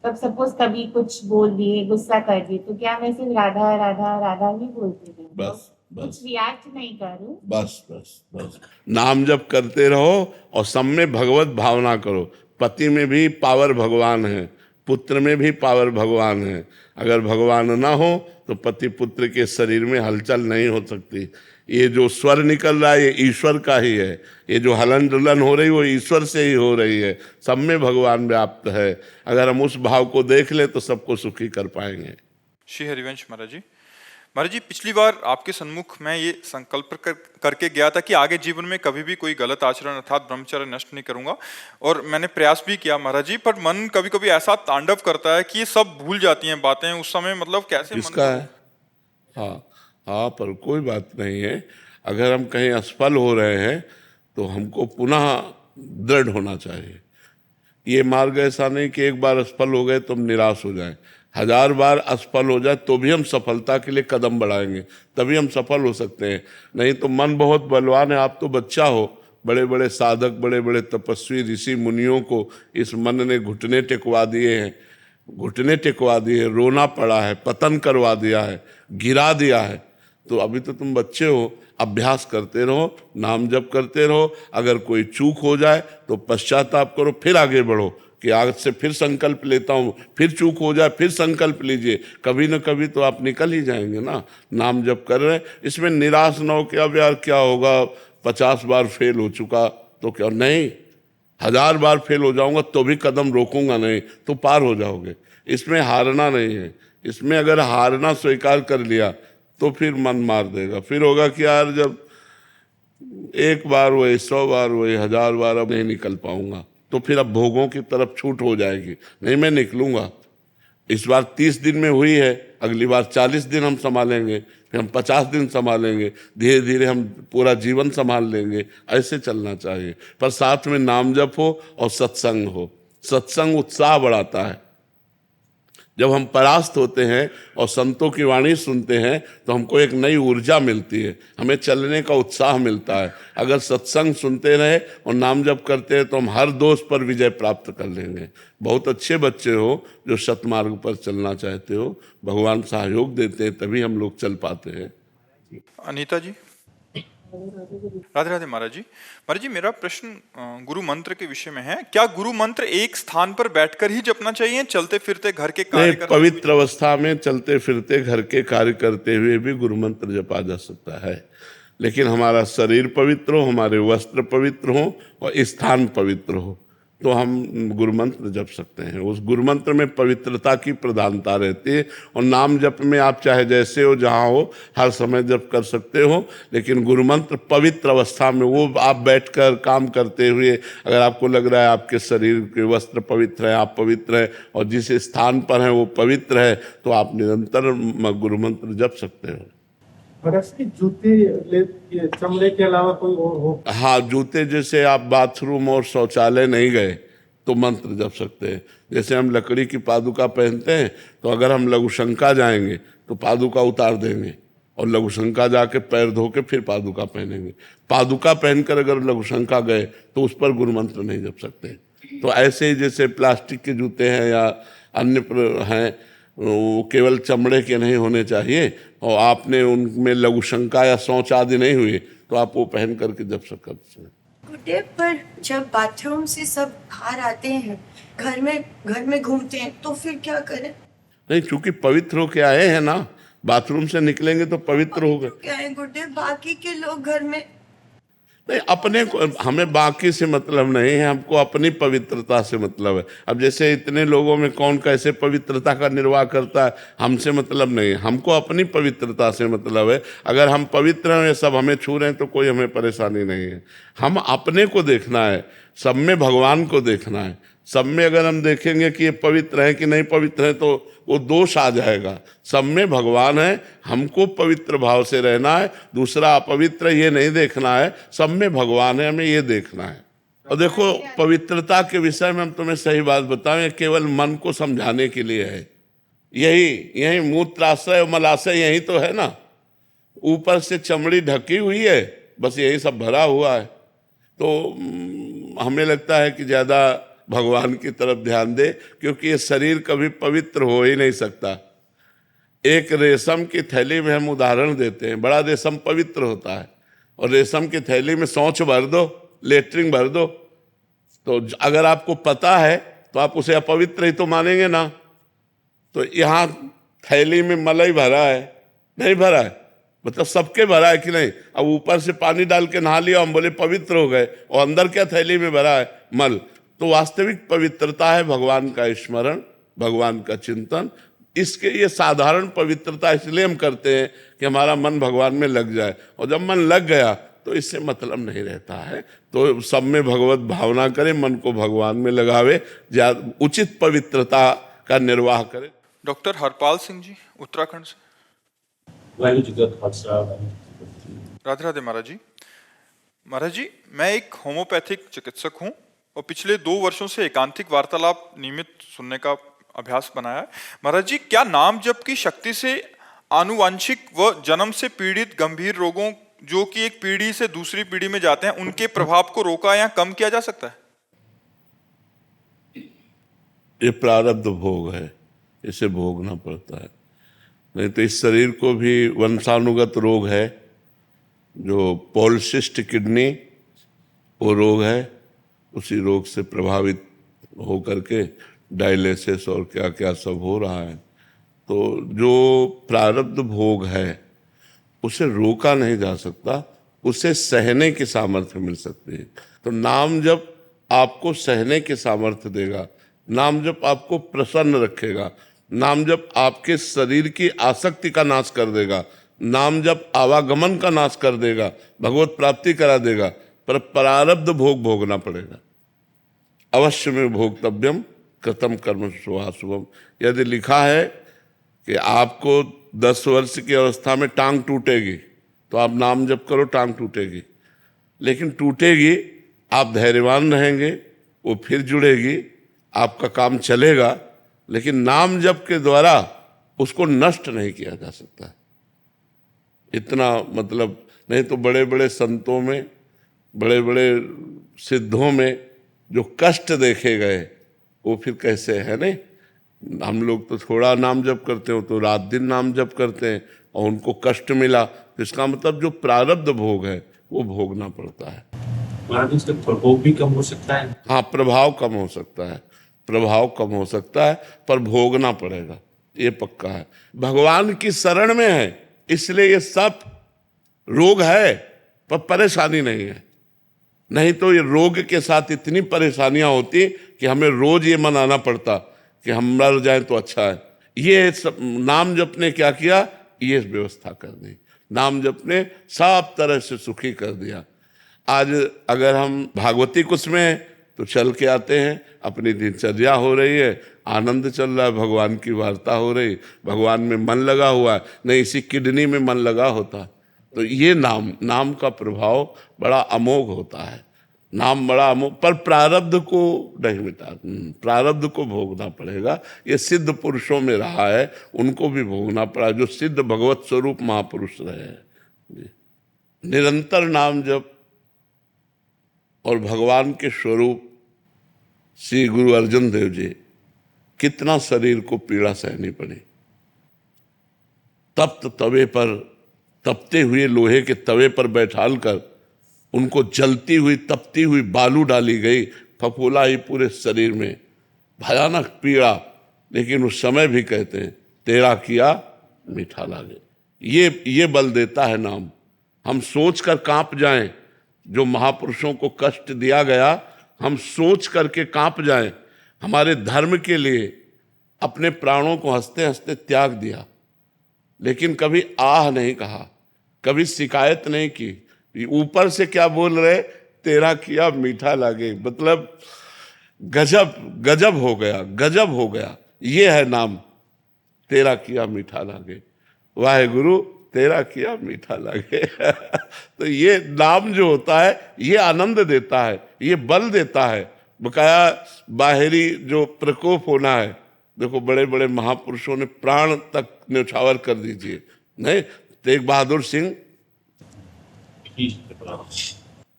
तब सपोज कभी कुछ बोल दिए, गुस्सा कर दिए, तो क्या मैं सिर्फ राधा राधा राधा ही बोलती हूँ? बस कुछ रिएक्ट नहीं करूं। बस बस बस नाम जप करते रहो और सब में भगवत भावना करो। पति में भी पावर भगवान है, पुत्र में भी पावर भगवान है। अगर भगवान ना हो तो पति पुत्र के शरीर में हलचल नहीं हो सकती। ये जो स्वर निकल रहा है ये ईश्वर का ही है। ये जो हलन डुलन हो रही वो ईश्वर से ही हो रही है। सब में भगवान व्याप्त है। अगर हम उस भाव को देख ले तो सबको सुखी कर पाएंगे। श्री हरिवंश महाराज जी। महाराज जी, पिछली बार आपके सन्मुख मैं ये संकल्प करके गया था कि आगे जीवन में कभी भी कोई गलत आचरण अर्थात ब्रह्मचर्य नष्ट नहीं करूंगा, और मैंने प्रयास भी किया महाराज जी। पर मन कभी कभी ऐसा तांडव करता है कि ये सब भूल जाती हैं बातें उस समय, मतलब कैसे इसका है। हाँ हाँ, पर कोई बात नहीं है। अगर हम कहीं असफल हो रहे हैं तो हमको पुनः दृढ़ होना चाहिए। ये मार्ग ऐसा नहीं कि एक बार असफल हो गए तो हम निराश हो जाएं। 1000 बार असफल हो जाए तो भी हम सफलता के लिए कदम बढ़ाएंगे, तभी हम सफल हो सकते हैं। नहीं तो मन बहुत बलवान है। आप तो बच्चा हो, बड़े बड़े साधक, बड़े बड़े तपस्वी ऋषि मुनियों को इस मन ने घुटने टेकवा दिए हैं, घुटने टेकवा दिए, रोना पड़ा है, पतन करवा दिया है, गिरा दिया है। तो अभी तो तुम बच्चे हो, अभ्यास करते रहो, नाम जप करते रहो। अगर कोई चूक हो जाए तो पश्चाताप करो, फिर आगे बढ़ो कि आज से फिर संकल्प लेता हूँ। फिर चूक हो जाए फिर संकल्प लीजिए, कभी न कभी तो आप निकल ही जाएंगे ना। नाम जप कर रहे हैं, इसमें निराश न हो कि अब यार क्या होगा, 50 बार फेल हो चुका तो क्या, नहीं, 1000 बार फेल हो जाऊंगा तो भी कदम रोकूंगा नहीं, तो पार हो जाओगे। इसमें हारना नहीं है। इसमें अगर हारना स्वीकार कर लिया तो फिर मन मार देगा। फिर होगा कि यार जब एक बार हुए, 100 बार हुए, 1000 बार अब नहीं निकल पाऊंगा, तो फिर अब भोगों की तरफ छूट हो जाएगी। नहीं, मैं निकलूंगा। इस बार 30 दिन में हुई है, अगली बार 40 दिन हम संभालेंगे, फिर हम 50 दिन संभालेंगे, धीरे धीरे हम पूरा जीवन संभाल लेंगे। ऐसे चलना चाहिए। पर साथ में नाम जप हो और सत्संग हो। सत्संग उत्साह बढ़ाता है। जब हम परास्त होते हैं और संतों की वाणी सुनते हैं तो हमको एक नई ऊर्जा मिलती है, हमें चलने का उत्साह मिलता है। अगर सत्संग सुनते रहे और नाम जप करते हैं तो हम हर दोष पर विजय प्राप्त कर लेंगे। बहुत अच्छे बच्चे हो जो सतमार्ग पर चलना चाहते हो, भगवान सहयोग देते हैं तभी हम लोग चल पाते हैं। अनीता जी। राधे राधे महाराज जी। महाराज जी, मेरा प्रश्न गुरु मंत्र के विषय में है। क्या गुरु मंत्र एक स्थान पर बैठकर ही जपना चाहिए, चलते फिरते घर के कार्य नहीं, पवित्र अवस्था में चलते फिरते घर के कार्य करते हुए भी गुरु मंत्र जपा जा सकता है। लेकिन हमारा शरीर पवित्र हो, हमारे वस्त्र पवित्र हो और स्थान पवित्र हो तो हम गुरु मंत्र जप सकते हैं। उस गुरु मंत्र में पवित्रता की प्रधानता रहती है। और नाम जप में आप चाहे जैसे हो, जहाँ हो, हर समय जप कर सकते हो। लेकिन गुरु मंत्र पवित्र अवस्था में, वो आप बैठकर काम करते हुए, अगर आपको लग रहा है आपके शरीर के वस्त्र पवित्र है, आप पवित्र है और जिस स्थान पर हैं वो पवित्र है, तो आप निरंतर गुरु मंत्र जप सकते हो। और इसके जूते ये चमड़े के अलावा कोई और हो? हाँ, जूते जैसे आप बाथरूम और शौचालय नहीं गए तो मंत्र जप सकते हैं। जैसे हम लकड़ी की पादुका पहनते हैं तो अगर हम लघुशंका जाएंगे तो पादुका उतार देंगे और लघुशंका जाके पैर धो के फिर पादुका पहनेंगे। पादुका पहनकर अगर लघुशंका गए तो उस पर गुरु मंत्र नहीं जप सकते। तो ऐसे ही जैसे प्लास्टिक के जूते हैं या अन्य हैं, वो केवल चमड़े के नहीं होने चाहिए और आपने उनमें लघुशंका या शौच आदि नहीं हुई तो आप वो पहन करके जप सकते हैं। गुड्डे, पर जब बाथरूम से सब बाहर आते हैं, घर में घूमते हैं, तो फिर क्या करें? नहीं, चूंकि पवित्र होके आए हैं ना, बाथरूम से निकलेंगे तो पवित्र हो गए। क्या है गुड्डे, बाकी के लोग घर में? नहीं, अपने को, हमें बाकी से मतलब नहीं है, हमको अपनी पवित्रता से मतलब है। अब जैसे इतने लोगों में कौन कैसे पवित्रता का निर्वाह करता है, हमसे मतलब नहीं है, हमको अपनी पवित्रता से मतलब है। अगर हम पवित्र हैं, सब हमें छू रहे हैं तो कोई हमें परेशानी नहीं है। हम अपने को देखना है, सब में भगवान को देखना है। सब में अगर हम देखेंगे कि ये पवित्र है कि नहीं पवित्र है तो वो दोष आ जाएगा। सब में भगवान है, हमको पवित्र भाव से रहना है, दूसरा अपवित्र ये नहीं देखना है। सब में भगवान है, हमें ये देखना है। और देखो, पवित्रता के विषय में हम तुम्हें सही बात बताएं, केवल मन को समझाने के लिए है। यही मूत्राशय और मलाशय यही तो है ना, ऊपर से चमड़ी ढकी हुई है, बस यही सब भरा हुआ है। तो हमें लगता है कि ज़्यादा भगवान की तरफ ध्यान दे, क्योंकि ये शरीर कभी पवित्र हो ही नहीं सकता। एक रेशम की थैली में हम उदाहरण देते हैं, बड़ा रेशम पवित्र होता है, और रेशम की थैली में शौच भर दो, लेटरिन भर दो, तो अगर आपको पता है तो आप उसे अपवित्र ही तो मानेंगे ना। तो यहाँ थैली में मलाई भरा है, नहीं भरा है, मतलब सबके भरा है कि नहीं। अब ऊपर से पानी डाल के नहा लिया, हम बोले पवित्र हो गए, और अंदर क्या थैली में भरा है? मल। तो वास्तविक पवित्रता है भगवान का स्मरण, भगवान का चिंतन। इसके ये साधारण पवित्रता इसलिए हम करते हैं कि हमारा मन भगवान में लग जाए, और जब मन लग गया तो इससे मतलब नहीं रहता है। तो सब में भगवत भावना करें, मन को भगवान में लगावे, उचित पवित्रता का निर्वाह करें। डॉक्टर हरपाल सिंह जी उत्तराखंड से। राधे राधे महाराज जी। महाराज जी, मैं एक होम्योपैथिक चिकित्सक हूँ और पिछले 2 वर्षों से एकांतिक वार्तालाप नियमित सुनने का अभ्यास बनाया है। महाराज जी, क्या नाम जप की शक्ति से आनुवांशिक व जन्म से पीड़ित गंभीर रोगों जो कि एक पीढ़ी से दूसरी पीढ़ी में जाते हैं, उनके प्रभाव को रोका या कम किया जा सकता है? ये प्रारब्ध भोग है, इसे भोगना पड़ता है। नहीं तो इस शरीर को भी वंशानुगत रोग है, जो पॉलिसिस्ट किडनी वो रोग है, उसी रोग से प्रभावित हो करके डायलिसिस और क्या क्या सब हो रहा है। तो जो प्रारब्ध भोग है उसे रोका नहीं जा सकता, उसे सहने की सामर्थ्य मिल सकती है। तो नाम जप आपको सहने की सामर्थ्य देगा, नाम जप आपको प्रसन्न रखेगा, नाम जप आपके शरीर की आसक्ति का नाश कर देगा, नाम जप आवागमन का नाश कर देगा, भगवत प्राप्ति करा देगा। पर प्रारब्ध भोग भोगना पड़ेगा। अवश्य में भोक्तव्यम कृतम कर्म शुभाशुभम। यदि लिखा है कि आपको 10 वर्ष की अवस्था में टांग टूटेगी तो आप नाम जप करो, टांग टूटेगी, लेकिन टूटेगी, आप धैर्यवान रहेंगे, वो फिर जुड़ेगी, आपका काम चलेगा, लेकिन नाम जप के द्वारा उसको नष्ट नहीं किया जा सकता। इतना मतलब, नहीं तो बड़े बड़े संतों में, बड़े बड़े सिद्धों में जो कष्ट देखे गए वो फिर कैसे है। नहीं, हम लोग तो थोड़ा नाम जप करते हो तो रात दिन नाम जप करते हैं और उनको कष्ट मिला, तो इसका मतलब जो प्रारब्ध भोग है वो भोगना पड़ता है। प्रभाव भी कम हो सकता है। हाँ, प्रभाव कम हो सकता है, प्रभाव कम हो सकता है, पर भोगना पड़ेगा, ये पक्का है। भगवान की शरण में है इसलिए ये सब रोग है, पर परेशानी नहीं है। नहीं तो ये रोग के साथ इतनी परेशानियां होती कि हमें रोज ये मनाना पड़ता कि हम मर जाए तो अच्छा है। ये सब नाम जप ने क्या किया, ये व्यवस्था कर दी। नाम जप ने सब तरह से सुखी कर दिया। आज अगर हम भागवती कुछ में तो चल के आते हैं, अपनी दिनचर्या हो रही है, आनंद चल रहा है, भगवान की वार्ता हो रही, भगवान में मन लगा हुआ है, नहीं इसी किडनी में मन लगा होता। तो ये नाम का प्रभाव बड़ा अमोघ होता है, नाम बड़ा अमोघ, पर प्रारब्ध को नहीं मिटा, प्रारब्ध को भोगना पड़ेगा। ये सिद्ध पुरुषों में रहा है, उनको भी भोगना पड़ा, जो सिद्ध भगवत स्वरूप महापुरुष रहे हैं। निरंतर नाम जप और भगवान के स्वरूप श्री गुरु अर्जुन देव जी, कितना शरीर को पीड़ा सहनी पड़ी। तप्त तवे पर, तपते हुए लोहे के तवे पर बैठाल कर उनको जलती हुई तपती हुई बालू डाली गई, फफूला ही पूरे शरीर में, भयानक पीड़ा, लेकिन उस समय भी कहते हैं तेरा किया मीठा लागे। ये बल देता है नाम। हम सोच कर कांप जाएं, जो महापुरुषों को कष्ट दिया गया, हम सोच करके कांप जाएं। हमारे धर्म के लिए अपने प्राणों को हंसते हंसते त्याग दिया, लेकिन कभी आह नहीं कहा, कभी शिकायत नहीं की। ऊपर से क्या बोल रहे, तेरा किया मीठा लागे, मतलब गजब गजब हो गया, गजब हो गया। ये है नाम, तेरा किया मीठा लागे, वाहेगुरु तेरा किया मीठा लागे। तो ये नाम जो होता है ये आनंद देता है, ये बल देता है। बकाया बाहरी जो प्रकोप होना है, देखो बड़े बड़े महापुरुषों ने प्राण तक न्यौछावर कर दीजिए, नहीं तेग बहादुर सिंह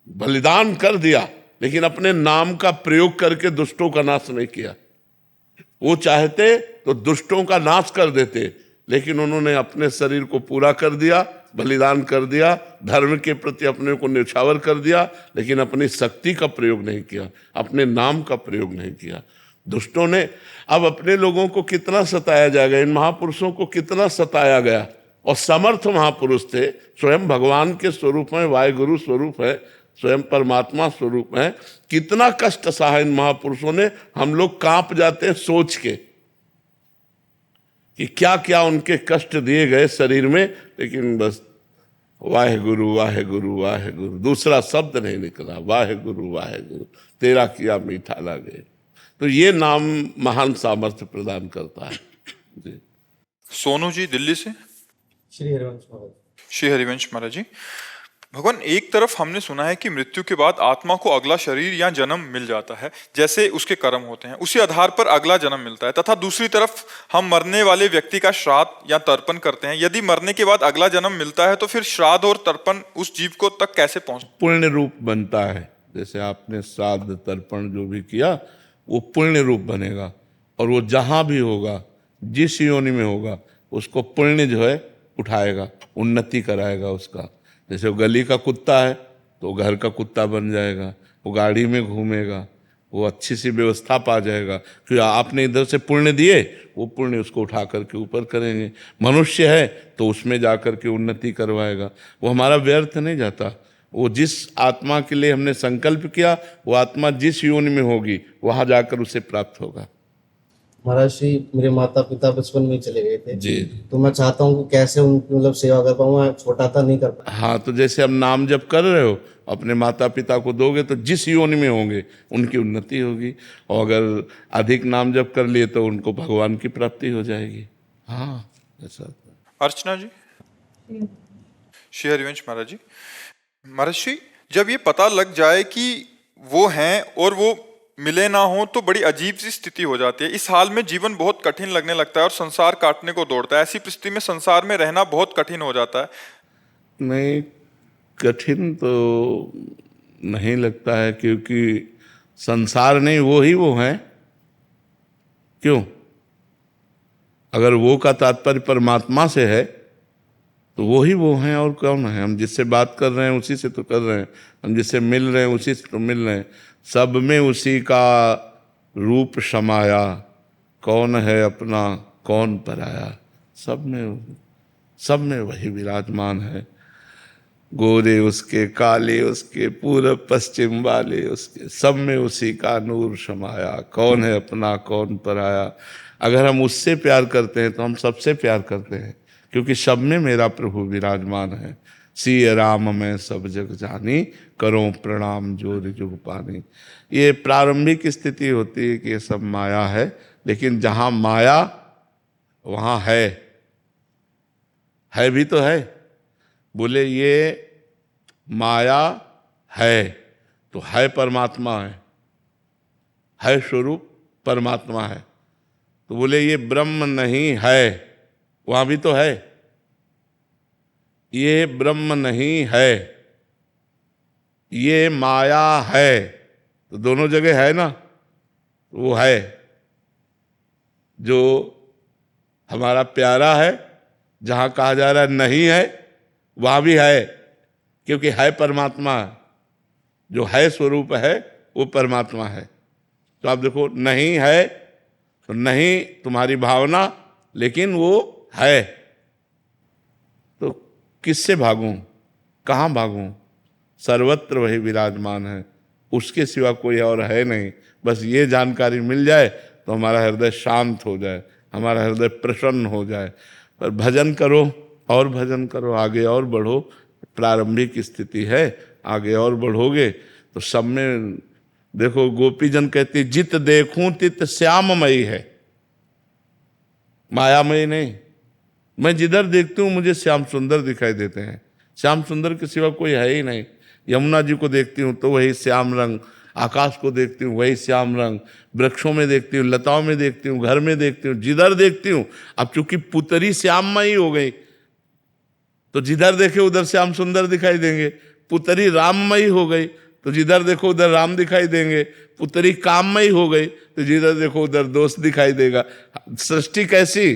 बलिदान कर दिया, लेकिन अपने नाम का प्रयोग करके दुष्टों का नाश नहीं किया। वो चाहते तो दुष्टों का नाश कर देते, लेकिन उन्होंने अपने शरीर को पूरा कर दिया, बलिदान कर दिया, धर्म के प्रति अपने को न्यौछावर कर दिया, लेकिन अपनी शक्ति का प्रयोग नहीं किया, अपने नाम का प्रयोग नहीं किया। दुष्टों ने अब अपने लोगों को कितना सताया जाएगा, इन महापुरुषों को कितना सताया गया। और समर्थ महापुरुष थे, स्वयं भगवान के स्वरूप में, वाहिगुरु स्वरूप है, स्वयं परमात्मा स्वरूप है। कितना कष्ट सहा इन महापुरुषों ने, हम लोग कांप जाते हैं सोच के कि क्या क्या उनके कष्ट दिए गए शरीर में, लेकिन बस वाहेगुरु वाहेगुरु वाहेगुरु, दूसरा शब्द नहीं निकला, वाहेगुरु वाहेगुरु, तेरा किया मीठा लगे। तो ये नाम महान सामर्थ्य प्रदान करता है जी। सोनू जी दिल्ली से। श्री हरिवंश महाराज। श्री हरिवंश महाराज जी, भगवान एक तरफ हमने सुना है कि मृत्यु के बाद आत्मा को अगला शरीर या जन्म मिल जाता है, जैसे उसके कर्म होते हैं, उसी आधार पर अगला जन्म मिलता है, तथा दूसरी तरफ हम मरने वाले व्यक्ति का श्राद्ध या तर्पण करते हैं। यदि मरने के बाद अगला जन्म मिलता है तो फिर श्राद्ध और तर्पण उस जीव को तक कैसे पहुंचता है? पुण्य रूप बनता है। जैसे आपने श्राद्ध तर्पण जो भी किया वो पुण्य रूप बनेगा, और वो जहां भी होगा, जिस योनि में होगा, उसको पुण्य जो है उठाएगा, उन्नति कराएगा उसका। जैसे वो गली का कुत्ता है तो घर का कुत्ता बन जाएगा, वो गाड़ी में घूमेगा, वो अच्छी सी व्यवस्था पा जाएगा, क्योंकि आपने इधर से पुण्य दिए, वो पुण्य उसको उठा करके ऊपर करेंगे। मनुष्य है तो उसमें जा करके उन्नति करवाएगा, वो हमारा व्यर्थ नहीं जाता। वो जिस आत्मा के लिए हमने संकल्प किया, वो आत्मा जिस योनि में होगी वहां जाकर उसे प्राप्त होगा। महाराज श्री, मेरे माता पिता बचपन में चले गए थे जी, तो मैं चाहता हूँ कि कैसे उनकी मतलब सेवा कर पाऊँ, मैं छोटा था नहीं कर पाऊँ। हाँ, तो जैसे अब नाम जप कर रहे हो, अपने माता पिता को दोगे तो जिस योनि में होंगे उनकी उन्नति होगी, और अगर अधिक नाम जप कर लिए तो उनको भगवान की प्राप्ति हो जाएगी। हाँ, ऐसा। अर्चना जी। श्री हरिवंश महाराज जी, महाराज श्री, जब ये पता लग जाए कि वो हैं और वो मिले ना हो तो बड़ी अजीब सी स्थिति हो जाती है। इस हाल में जीवन बहुत कठिन लगने लगता है और संसार काटने को दौड़ता है। ऐसी परिस्थिति में संसार में रहना बहुत कठिन हो जाता है। नहीं, कठिन तो नहीं लगता है, क्योंकि संसार नहीं, वो हैं। क्यों? अगर वो का तात्पर्य परमात्मा से है तो वो हैं, और कौन है? हम जिससे बात कर रहे हैं उसी से तो कर रहे हैं, हम जिससे मिल रहे हैं उसी से तो मिल रहे हैं। सब में उसी का रूप समाया, कौन है अपना कौन पराया, सब में वही विराजमान है। गोरे उसके, काले उसके, पूरब पश्चिम वाले उसके, सब में उसी का नूर समाया, कौन है अपना कौन पराया। अगर हम उससे प्यार करते हैं तो हम सबसे प्यार करते हैं, क्योंकि सब में मेरा प्रभु विराजमान है। सिय राम मैं सब जग जानी, करो प्रणाम जोर जुग पानी। ये प्रारंभिक स्थिति होती है कि ये सब माया है, लेकिन जहाँ माया वहाँ है भी तो है। बोले ये माया है तो है परमात्मा है स्वरूप परमात्मा है। तो बोले ये ब्रह्म नहीं है, वहाँ भी तो है। ये ब्रह्म नहीं है, ये माया है, तो दोनों जगह है ना। वो है जो हमारा प्यारा है, जहाँ कहा जा रहा है नहीं है, वहाँ भी है, क्योंकि है परमात्मा। जो है स्वरूप है वो परमात्मा है। तो आप देखो, नहीं है तो नहीं तुम्हारी भावना, लेकिन वो है। तो किससे भागूं, कहाँ भागूं? सर्वत्र वही विराजमान है, उसके सिवा कोई और है नहीं। बस ये जानकारी मिल जाए तो हमारा हृदय शांत हो जाए, हमारा हृदय प्रसन्न हो जाए। पर भजन करो और भजन करो, आगे और बढ़ो। प्रारंभिक स्थिति है, आगे और बढ़ोगे तो सब में देखो। गोपीजन कहती जित देखूं तित श्याममयी है, मायामयी नहीं। मैं जिधर देखती हूँ मुझे श्याम सुंदर दिखाई देते हैं। श्याम सुंदर के सिवा कोई है ही नहीं। यमुना जी को देखती हूँ तो वही श्याम रंग, आकाश को देखती हूँ वही श्याम रंग, वृक्षों में देखती हूँ, लताओं में देखती हूँ, घर में देखती हूँ, जिधर देखती हूँ। अब चूंकि पुतरी श्याममयी हो गई तो जिधर देखे उधर श्याम सुंदर दिखाई देंगे। पुतरी राममयी हो गई तो जिधर देखो उधर राम दिखाई देंगे। पुतरी काममयी हो गई तो जिधर देखो उधर दोष दिखाई देगा। सृष्टि कैसी?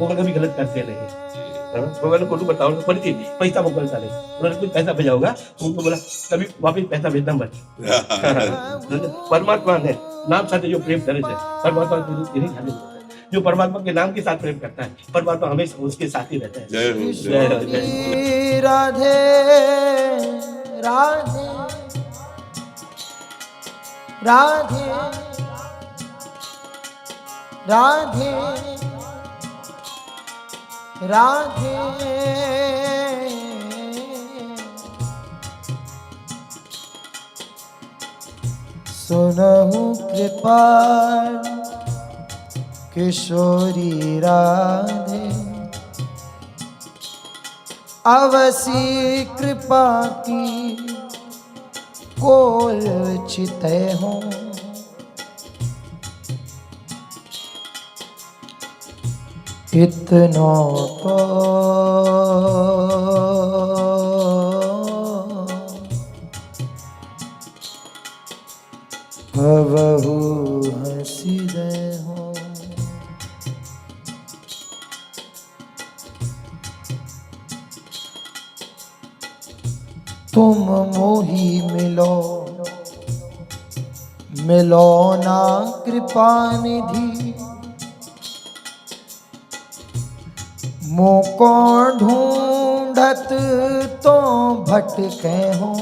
वो कभी गलत करते नहीं। तो मैंने फोटो बताऊँ तो पड़ी थी, पैसा मोकलता नहीं, उन्होंने कुछ पैसा भेजा होगा तो उनको बोला कभी वापिस पैसा भेजना मत। परमात्मा ने नाम साथ जो प्रेम करे थे, परमात्मा नहीं खाली जो परमात्मा के नाम के साथ प्रेम करता है, परमात्मा हमेशा उसके साथ ही रहता है। जय हो, जय हो, जय हो। राधे राधे राधे राधे राधे सुनहु कृपाल किशोरी राधे अवसी कृपा की कोल चिते हो इतनो तो भवहु हंसी दे हो तुम मोही मिलो मिलो ना कृपा निधि मोको ढूंढत तो भटके हो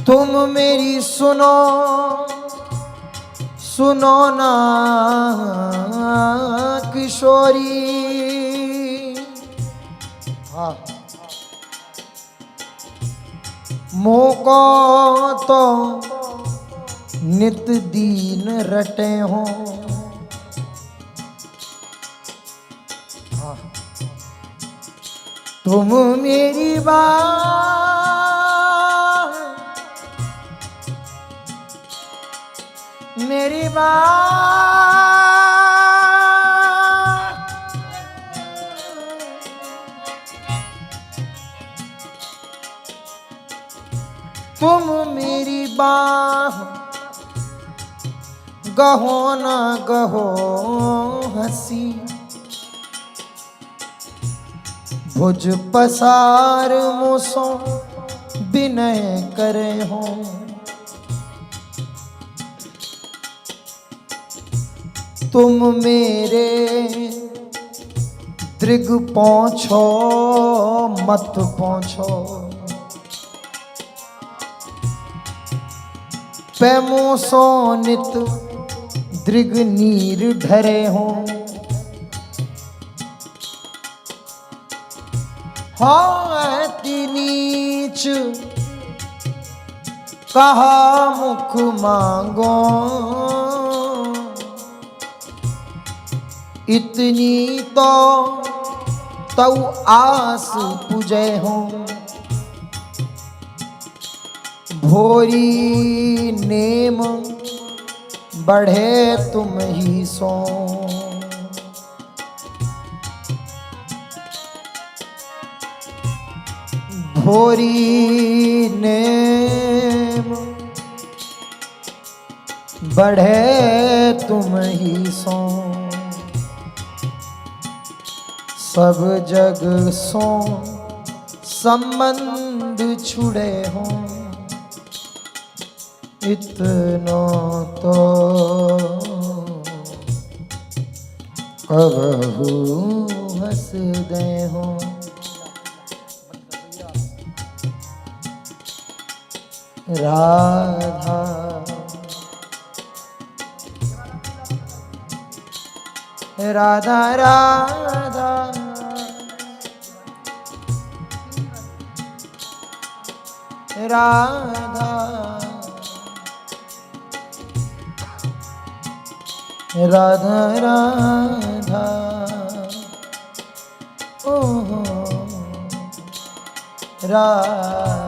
तुम मेरी सुनो सुनो ना किशोरी हाँ मोको तो नित दीन रटे हो हाँ तुम मेरी बात मेरी बात तुम मेरी बाह गहो ना गहो हंसी भुज पसार मुसो विनय करे हो तुम मेरे दृग पहुँचो मत पहुँचो पैमो सो नित दृग नीर ढरे हो हाँ अति नीच कहा मुख मांगो इतनी तो तऊ आस पूजे हो भोरी नेम बढ़े तुम ही सो भोरी नेम बढ़े तुम ही सो सब जग सो संबंध छुड़े हो इतना तो कबहू हंस दे हो राधा राधा राधा राधा राधा राधा ओ राधा